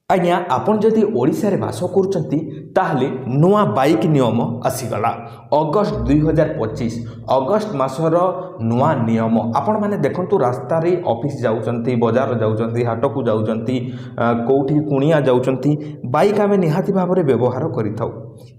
आज्ञा आपन जदि ओडिशा रे बास करुचंती ताहले नुआ बाइक नियम आसीगला अगस्ट 2025 अगस्ट मासर नुआ नियम आपण माने देखंतु रास्ता रे ऑफिस जाउचंती बाजार जाउचंती हाट को जाउचंती कोठी कुणिया जाउचंती बाइक आमे निहाती भाव रे व्यवहार करिथाउ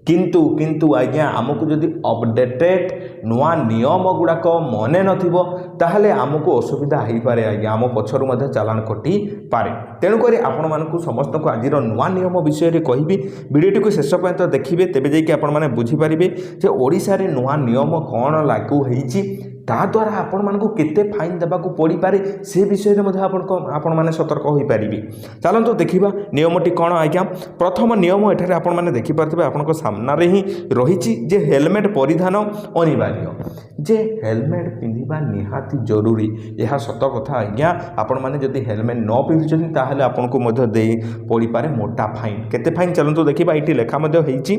किंतु किंतु आज्ञा हमकु जदि अपडेटेड नुआ नियम गुड़ाक मने नथिबो ताहले हमकु असुविधा हेई पारे आज्ञा हम पछरु मध्ये चालान कटि पारे तेणु करी आपण मानकु समस्त को आज नुआ नियम विषय रे कहिबी वीडियोटी को शेष पर्यंत देखिबे तेबे जाई कि आपण माने बुझी पारिबे जे ओडिसा रे नुआ नियम कोन लागू हेइची ता द्वारा आपण मानकु केते फाइन देबाकू पड़ी पारे से विषय रे मध्ये आपण माने सतर्क होई पारिबे चलंतु देखिबा नियमटी कोन आज्ञा प्रथम नियम एठारे आपण माने देखि पारथिबे आपनको सामना रे ही रहिची जे हेलमेट परिधान अनिवार्य जे हेलमेट पिंधिबा निहाती जरूरी यह सत कथा आज्ञा आपण माने जदि हेलमेट न पिंधुचनी ताहले आपनको मध्ये देई पड़ी पारे मोटा फाइन केते फाइन चलंतु देखिबा इटी लेखा मध्ये हेइची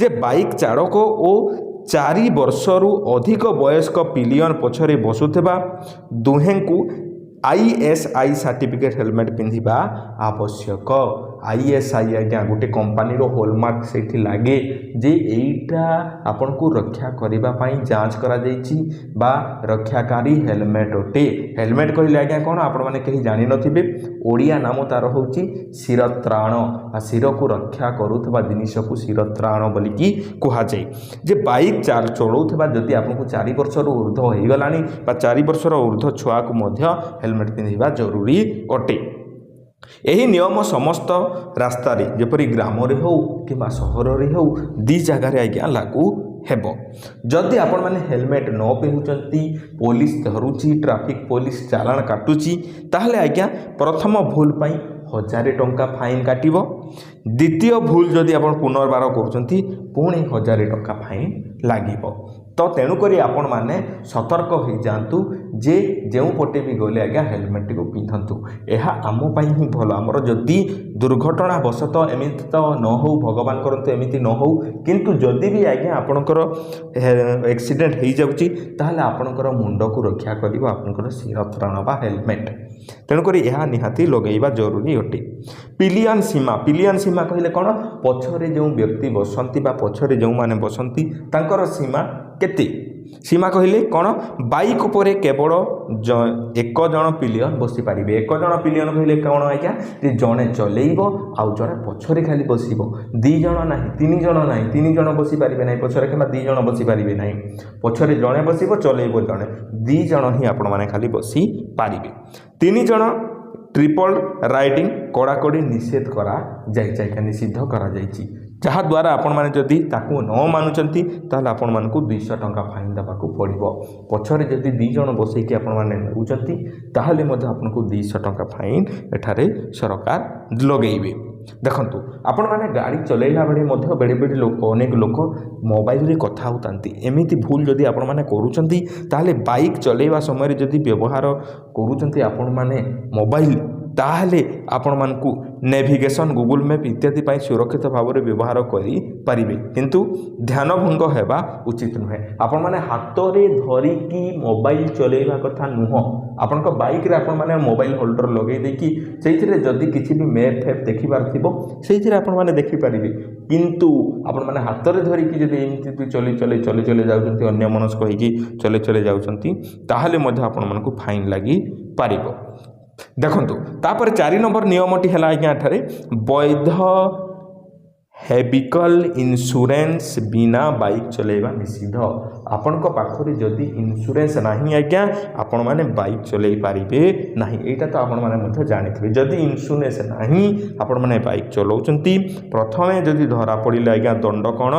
जे बाइक चालक ओ 4 वर्षरू अधिक वयस्क पिलियन पछरे बसुथिबा दुहें को ISI सर्टिफिकेट हेलमेट पिंधिबा आवश्यक ISI आज्ञा गोटे कंपनी रो हॉलमार्क सेठी लागे जे एटा आपन को रक्षा करिबा पई जांच करा जाईची बा रक्षाकारी हेलमेट ओटे हेलमेट कहले आज्ञा कोन आपण माने कहि जानि नथिबे ओडिया नाम तार होची शिरत्राण आ शिर को रक्षा करूथबा जिनिस को शिरत्राण बोली की कहा जाय जे बाइक चार चलाउथबा जदि आपन को 4 वर्ष रो ऊर्ध्व होई गलानी बा 4 वर्ष रो ऊर्ध्व छुआ को मध्य हेलमेट पिंधिबा जरूरी अटे यही नियम समस्त रास्ता रे जेपरि ग्राम रे हो कि सहर रे हो दी जगह रे आज्ञा लागू हेबो जदि आपण माने हेलमेट न पिंधुचंती पुलिस धरुची ट्रैफिक पुलिस चालान काटुची ताहले आज्ञा प्रथम भूल पई 1000 टंका फाइन काटिबो द्वितीय भूल जदि आपण पुनर्बार करूचंती पुणी 1000 टंका फाइन लागिबो तो तेणुक आपण मैंने सतर्क हो जातु जे जो पटे भी गले आज्ञा हेलमेट को पिंधतु यह आमपाई ही भल आमर जदि दुर्घटना वशतः एमती तो न हो भगवान करतु एमती न हो किंतु जदि भी आज्ञा आपणकर एक्सीडेंट हो जाऊँगी ताहले आपणकर मुंड को रक्षा कर आपणकर शिरत्राण बा हेलमेट तेणुक यह निहाती लगेवा जरूरी अटे पिलियन सीमा कहले कौन पछरे जो व्यक्ति बसंती बा पछरे जो माने बसंती तांकर सीमा केते सीमा कहले कौन बाइक उपरे केवल एक जन पिलियन बसी पारिबे एक जन पिलियन कहले कौन आज्ञा जे जणे चलेइबो आउ जणे पछरे खाली बसिबो 2 जण नाही 3 जण नाही 3 जण बसी पारिबे नाही पछरे किबा 2 जण बसी पारिबे नाही पछरे जणे बसिबो चलेइबो जणे 2 जण ही आपण माने खाली बसी पारिबे 3 जण ट्रिपल राइडिंग कड़ाकड़ी निषेध करा जाई निषिद्ध करा जाईची जहाँ द्वारा आपण माने जदि ताकू न मानुचंती ताहले आपण मानकू 200 टंका फाइन देबाकू पड़िबो पछरे जदि 2 जण बसै कि आपण माने नेउचंती ताहले मध्ये आपनको 200 टंका फाइन एठारे सरकार लगेइबे देखंतु आपण माने गाड़ी चलेला बेले मध्ये बेड़े बेड़े लोक अनेक लोक मोबाइल रे कथा होतांती एमिति भूल जदि आपण माने करूचंती ताहले बाइक चलेवा समय जदि व्यवहार करूचंती आपण माने मोबाइल ताहले आपण मानकू नेविगेशन गूगल मैप इत्यादि पाई सुरक्षित भाव में व्यवहार करि पारिबे किंतु ध्यान भंग हेबा उचित नुहे आपण माने हाथ रे धरी की मोबाइल चलेवा कथा नुह आपण को बाइक रे आपण माने मोबाइल होल्डर लगे देकी सेइथिरे जदि किछि भी मैप फेप देखिबार थिबो सेइथिरे आपण माने देखि पारिबे किंतु आपण माने हाथ रे धरी की जदि एमिति चले जाउचंती अन्य मनस कहि की चले जाउचंती ताहले मध्ये आपण मानकू फाइन लागी पारिबो देखंतु तापर 4 नंबर नियमटी है आज्ञा ठारे वैध हेविकल इंश्योरेंस बिना बाइक चलेवा निषिद्ध आपण को पाखरे जदि इंश्योरेंस नहीं आज्ञा आपण माने बाइक चले पारिबे नहीं एटा तो आपण माने मध्ये जानिथिबे जदि इंश्योरेंस नहीं आपण माने बाइक चलाउचंती प्रथमे जदि धरा पड़िले आज्ञा दंड कोन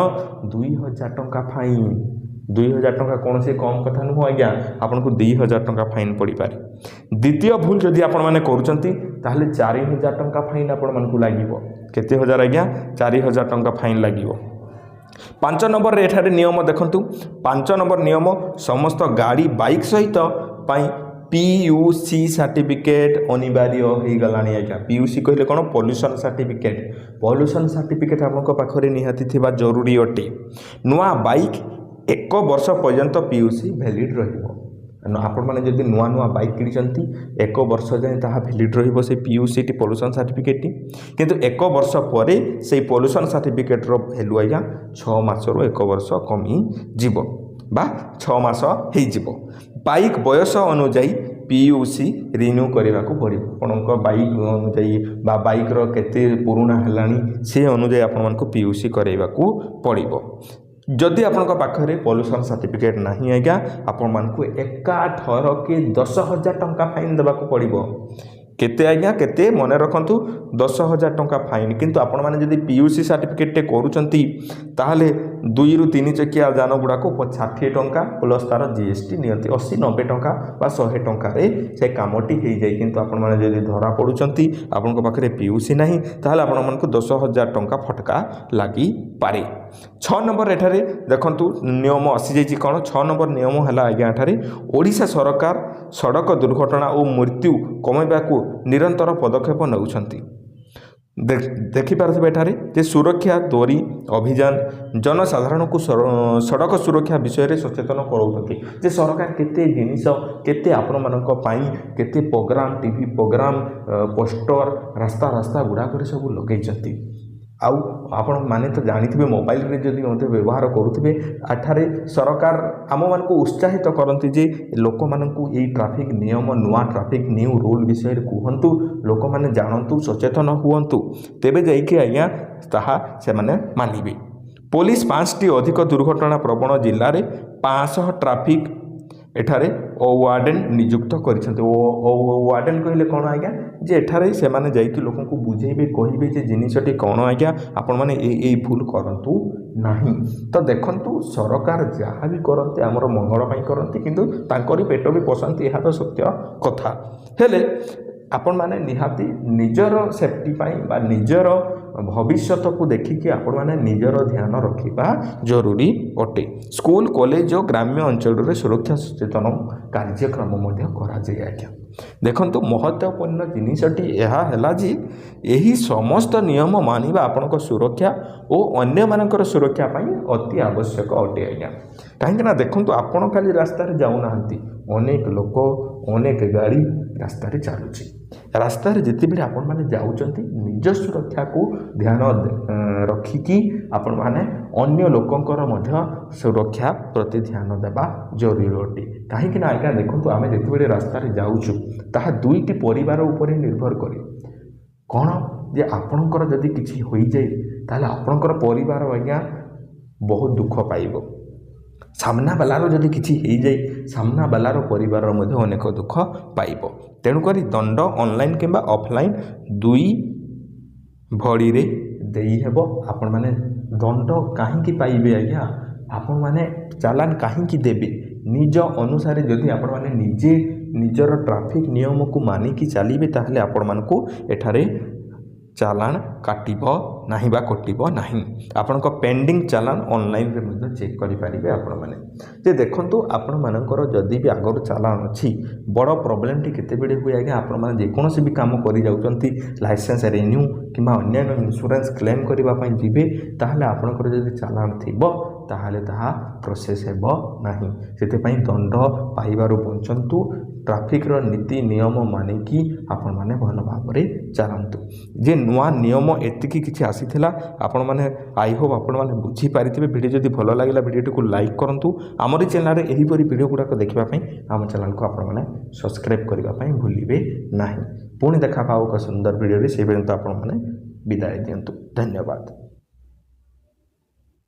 2000 टंका फाइन 2000 टंका कौन से कम कथा नुह आज्ञा आपन को 2000 टंका फाइन पड़ी पारे द्वितीय भूल जदि आपण माने करूचंती ताहले 4000 टंका फाइन आपण मन को लागिवो केते हजार आज्ञा 4000 टंका फाइन लागिवो 5 नंबर रे एठारे नियम देखंतु 5 नंबर नियम समस्त गाड़ी बाइक सहित पाई PUC सर्टिफिकेट अनिवार्य हो गलानी आज्ञा PUC कहले कोन पोल्यूशन सर्टिफिकेट आपन को पाखरे निहाती थिबा जरूरी अटे नुआ बाइक 1 वर्ष पर्यंत PUC वैलिड रहिबो आपण मैंने जदि नुआ नुआ बाइक किनी एक वर्ष जाए ताहा भैलिड रहिबो से PUC T pollution certificate T किंतु एक वर्ष पर से पोल्यूशन सर्टिफिकेट रो वैल्यू आज्ञा 6 मासरू 1 वर्ष कमी जीवो बा 6 मास हो जीवो। बाइक बयस अनुजाई पीयूसी रिन्यू करने को पड़ो आपण बाइक अनुजाई बा बाइक रो केते पुराना हेलानी से अनुजाई आपण मानक पीयूसी करने को पड़ो। जदि आपण पाखे पोल्यूशन सर्टिफिकेट नहीं आज्ञा आपण मानक एका थर के 10,000 टंका फाइन देवाक पड़ो। केते आज्ञा केते मन रखंतु 10,000 टंका फाइन किंतु आपण माने जदि पीयूसी सर्टिफिकेट टे करूचंती ताहले 2 ରୁ 3 चकिया जान गुड़ाक 60 टंका प्लस तार जीएसटी नियंती 80-90 टंका बा 100 टंका रे से कामटी हो जाए किंतु आपण माने जदि धरा पड़ुचंती आपण पाखे पीयूसी नहीं ताहले आपण मानक 10,000 टंका फटका लगी पारे। 6 नंबर एठारे देखंतु नियम आसी जाइछि कोन 6 नंबर नियम हला आज्ञा एठारे ओडिशा सरकार सड़क दुर्घटना और मृत्यु कमाइबाकू निरंतर पदक्षेप नौछंती। देखिपारे एठारे जे सुरक्षा दोरी अभियान जनसाधारण को सड़क सुरक्षा विषय रे सचेतन कराउछंती जे सरकार केते जिनिस केते आपण मानक पई केते प्रोग्राम टीवी प्रोग्राम पोस्टर रास्ता रास्ता गुडा करे सब लगैछंती। आउ आपण माने तो जानिथिबे मोबाइल रे जदि मते व्यवहार करूथिबे आठारे सरकार आम मान को उत्साहित करंती जे लोक मानकू एई ट्रैफिक नियम नुआ ट्रैफिक न्यू रूल विषय रे कहंतु लोक माने जानंतु सचेतन हुअंतु तेबे जाई कि आज्ञा ताहा से माने मानिबे। पुलिस 5टी अधिक दुर्घटना प्रवण जिल्ला रे 500 ट्रैफिक एठारे वार्डेन नियुक्त करिसेंते। वार्डेन कहले कोन आज्ञा जे एठारे से माने जाईकि लोकन को बुझेबे कहिबे जे जिनिसटी कोन आज्ञा आपण माने ए भूल करंतु नाही। तो देखंतु सरकार जहाँ भी करते आमर मंगल पई करंती किंतु तांकरी पेट भी पोषंती एहा तो सत्य कथा हेले आपण माने निहाती निजर सेफ्टी पाई बा निजर भविष्यत को देखिकी आपण माने निजर ध्यान रखिबा जरूरी अटे। स्कूल कॉलेज और ग्राम्य अंचल रे सुरक्षा सचेतन कार्यक्रम मध्य करा जाय आज्ञा। देखंतु महत्वपूर्ण जिनिसटी एहा हैला जी एही समस्त नियम मानिबा आपनक सुरक्षा और अन्य मानकर सुरक्षा पाई अति आवश्यक अटे आज्ञा। कहीं ना देखंतु आपण खाली रास्ता रे जाउ नाहंती अनेक लोक अनेक गाड़ी रास्ता रे चलुची रास्ता रे जति बेले आपण माने जाउचंती निज सुरक्षा को ध्यान रखिकी आपण माने अन्य लोकंकर मध्य सुरक्षा प्रति ध्यान देबा जरूरी अटे। कहीं ना आज्ञा देखंतु आमे जति बेले रास्ता रे जाउछु ताहा दुईटी परिवार ऊपर निर्भर करे कौन जे आपणकर जदि किछि होई जाय ताले आपणकर परिवार आज्ञा बहुत दुख पाइबो सामना बालार जदि किछि हो जाए सामना बालार परिवार मध्य अनेक दुख पाइब। तेणुक दंड ऑनलाइन किंबा ऑफलाइन दुई भड़ी रे देई हेबो। आपण माने दंड काहींकी पाइबे आज्ञा आपण माने चालान काहींकी देबे निज अनुसार जदि आपण माने निजे निजर ट्रैफिक नियम को मानिकी चलिबे ताहले आपण मानकू एठारे चालान काटिब नाही बा कटिब नाही। आपनक पेंडिंग चालान ऑनलाइन रे मध्य चेक करि पारिबे आपण माने जे देखंतु आपण मानकर जदि भी आगर चालान अछि बड़ प्रॉब्लम टी केते बेडे हुए आगे आपण माने जे कोनोसी भी काम करि जाउचंती लाइसेंस रिन्यू किंबा अन्य इंश्योरेंस क्लेम करबा पई जिबे ताहले आपनकर जदि चालान थिबो ताहले ताहा प्रोसेस हेबो नाही। सेते पई दंड पाइबारु बंचंतु ट्रैफिक रो नीति नियम मानिकी आपण माने भल भाव रे चलंतु। जे नुआ नियम एतिकी किछि आसीथिला आपण माने आई होप आपण माने बुझी पारिथिबे। वीडियो जदि भल लागिला वीडियो को लाइक करंतु हमर चैनल रे एही परि वीडियो गुडा को देखिबा पई हम चैनल को आपण माने सब्सक्राइब करबा पई भूलिबे नाही। पुणी देखा पाओ का सुंदर वीडियो रे से पर्यंत आपण माने विदाय दियंतु। धन्यवाद।